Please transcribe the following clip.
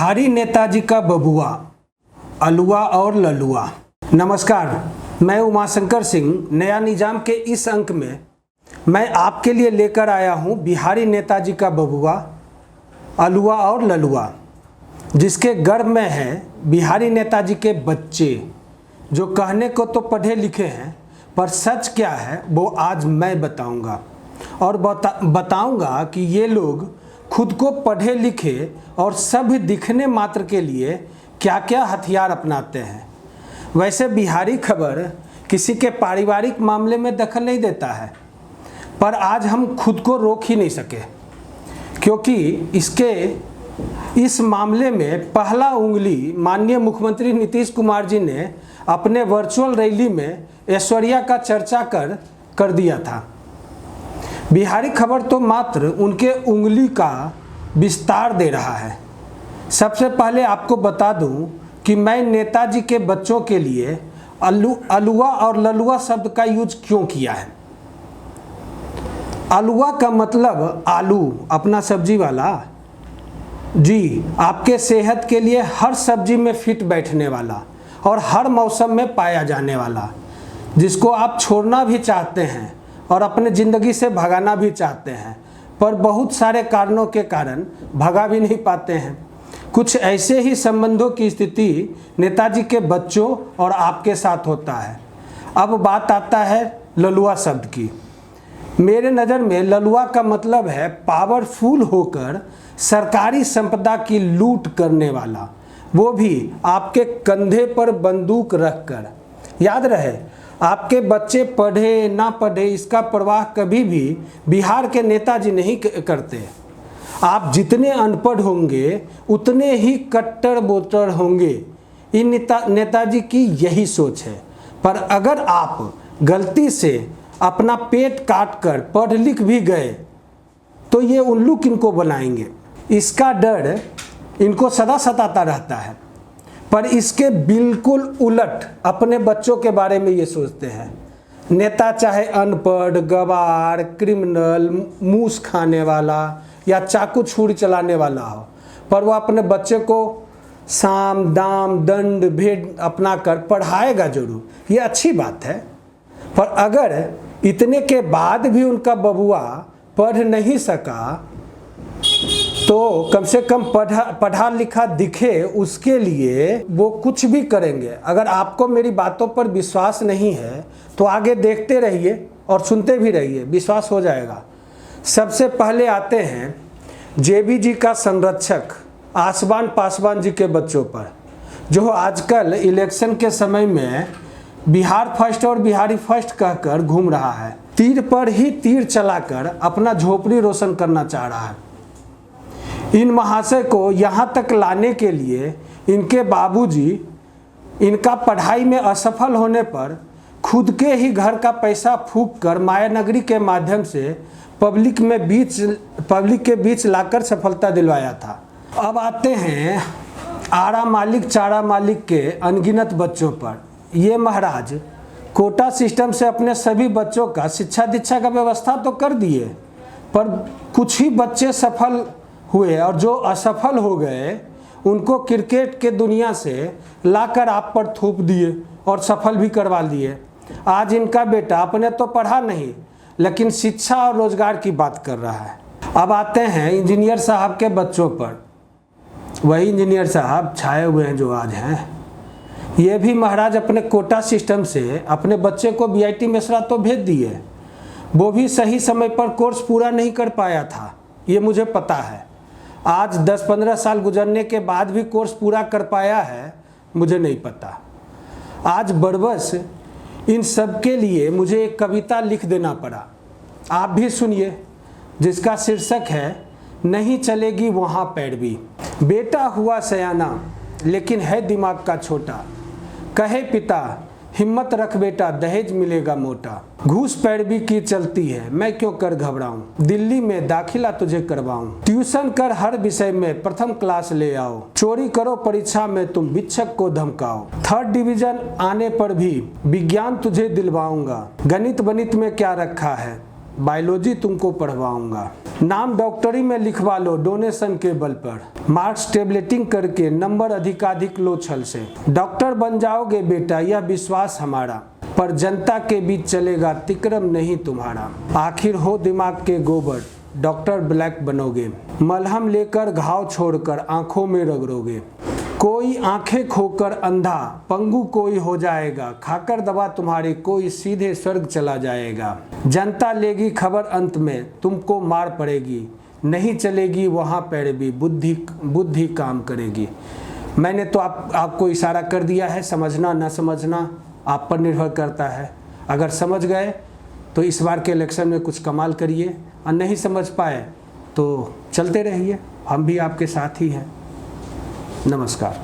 बिहारी नेताजी का बबुआ, अलुआ और ललुआ। नमस्कार, मैं उमाशंकर सिंह। नया निजाम के इस अंक में मैं आपके लिए लेकर आया हूं बिहारी नेताजी का बबुआ, अलुआ और ललुआ, जिसके गर्भ में है बिहारी नेताजी के बच्चे, जो कहने को तो पढ़े लिखे हैं, पर सच क्या है वो आज मैं बताऊंगा। और बताऊंगा कि ये लोग खुद को पढ़े लिखे और सभ्य दिखने मात्र के लिए क्या क्या हथियार अपनाते हैं। वैसे बिहारी खबर किसी के पारिवारिक मामले में दखल नहीं देता है, पर आज हम खुद को रोक ही नहीं सके, क्योंकि इस मामले में पहला उंगली माननीय मुख्यमंत्री नीतीश कुमार जी ने अपने वर्चुअल रैली में ऐश्वर्या का चर्चा कर दिया था। बिहारी खबर तो मात्र उनके उंगली का विस्तार दे रहा है। सबसे पहले आपको बता दूं कि मैं नेताजी के बच्चों के लिए अलुआ और ललुआ शब्द का यूज क्यों किया है। अलुआ का मतलब आलू, अपना सब्जी वाला, जी, आपके सेहत के लिए हर सब्जी में फिट बैठने वाला और हर मौसम में पाया जाने वाला, जिसको आप छोड़ना भी चाहते हैं और अपने ज़िंदगी से भगाना भी चाहते हैं, पर बहुत सारे कारणों के कारण भगा भी नहीं पाते हैं। कुछ ऐसे ही संबंधों की स्थिति नेताजी के बच्चों और आपके साथ होता है। अब बात आता है ललुआ शब्द की। मेरे नज़र में ललुआ का मतलब है पावरफुल होकर सरकारी संपदा की लूट करने वाला, वो भी आपके कंधे पर बंदूक रखकर। याद रहे, आपके बच्चे पढ़े ना पढ़े इसका परवाह कभी भी बिहार के नेताजी नहीं करते। आप जितने अनपढ़ होंगे उतने ही कट्टर बोटर होंगे। इन नेताजी की यही सोच है। पर अगर आप गलती से अपना पेट काट कर पढ़ लिख भी गए तो ये उल्लू किनको बनाएंगे, इसका डर इनको सदा सताता रहता है। पर इसके बिल्कुल उलट अपने बच्चों के बारे में ये सोचते हैं। नेता चाहे अनपढ़, गवार, क्रिमिनल, मूस खाने वाला या चाकू छुरी चलाने वाला हो, पर वो अपने बच्चे को साम दाम दंड भेद अपना कर पढ़ाएगा जरूर। ये अच्छी बात है। पर अगर इतने के बाद भी उनका बबुआ पढ़ नहीं सका तो कम से कम पढ़ा लिखा दिखे, उसके लिए वो कुछ भी करेंगे। अगर आपको मेरी बातों पर विश्वास नहीं है तो आगे देखते रहिए और सुनते भी रहिए, विश्वास हो जाएगा। सबसे पहले आते हैं जेबी जी का संरक्षक आसवान पासवान जी के बच्चों पर, जो आजकल इलेक्शन के समय में बिहार फर्स्ट और बिहारी फर्स्ट कहकर घूम रहा है। तीर पर ही तीर चलाकर अपना झोपड़ी रोशन करना चाह रहा है। इन महाशय को यहाँ तक लाने के लिए इनके बाबूजी इनका पढ़ाई में असफल होने पर खुद के ही घर का पैसा फूंक कर माया नगरी के माध्यम से पब्लिक के बीच लाकर सफलता दिलवाया था। अब आते हैं आरा मालिक चारा मालिक के अनगिनत बच्चों पर। ये महाराज कोटा सिस्टम से अपने सभी बच्चों का शिक्षा दीक्षा का व्यवस्था तो कर दिए, पर कुछ ही बच्चे सफल हुए और जो असफल हो गए उनको क्रिकेट के दुनिया से लाकर आप पर थूप दिए और सफल भी करवा दिए। आज इनका बेटा अपने तो पढ़ा नहीं, लेकिन शिक्षा और रोजगार की बात कर रहा है। अब आते हैं इंजीनियर साहब के बच्चों पर। वही इंजीनियर साहब छाए हुए हैं जो आज हैं। ये भी महाराज अपने कोटा सिस्टम से अपने बच्चे को बीआईटी मिश्रा तो भेज दिए, वो भी सही समय पर कोर्स पूरा नहीं कर पाया था, ये मुझे पता है। आज 10-15 साल गुजरने के बाद भी कोर्स पूरा कर पाया है, मुझे नहीं पता। आज बरबस इन सब के लिए मुझे एक कविता लिख देना पड़ा, आप भी सुनिए, जिसका शीर्षक है नहीं चलेगी वहाँ पैरवी। बेटा हुआ सयाना लेकिन है दिमाग का छोटा, कहे पिता हिम्मत रख बेटा दहेज मिलेगा मोटा। घूस पैरवी की चलती है मैं क्यों कर घबराऊं, दिल्ली में दाखिला तुझे करवाऊं। ट्यूशन कर हर विषय में प्रथम क्लास ले आओ, चोरी करो परीक्षा में तुम शिक्षक को धमकाओ। 3rd डिवीजन आने पर भी विज्ञान तुझे दिलवाऊंगा, गणित वनित में क्या रखा है बायोलॉजी तुमको पढ़वाऊंगा। नाम डॉक्टरी में लिखवा लो डोनेशन के बल पर, मार्क्स टेबलेटिंग करके नंबर अधिकाधिक लो छल से। डॉक्टर बन जाओगे बेटा यह विश्वास हमारा, पर जनता के बीच चलेगा तिक्रम नहीं तुम्हारा। आखिर हो दिमाग के गोबर, डॉक्टर ब्लैक बनोगे, मलहम लेकर घाव छोड़कर आंखों में रगड़ोगे। कोई आंखें खोकर अंधा पंगु कोई हो जाएगा, खाकर दवा तुम्हारे कोई सीधे स्वर्ग चला जाएगा। जनता लेगी खबर अंत में तुमको मार पड़ेगी, नहीं चलेगी वहाँ पैरवी, बुद्धि काम करेगी। मैंने तो आपको इशारा कर दिया है, समझना ना समझना आप पर निर्भर करता है। अगर समझ गए तो इस बार के इलेक्शन में कुछ कमाल करिए, और नहीं समझ पाए तो चलते रहिए, हम भी आपके साथ ही हैं। नमस्कार।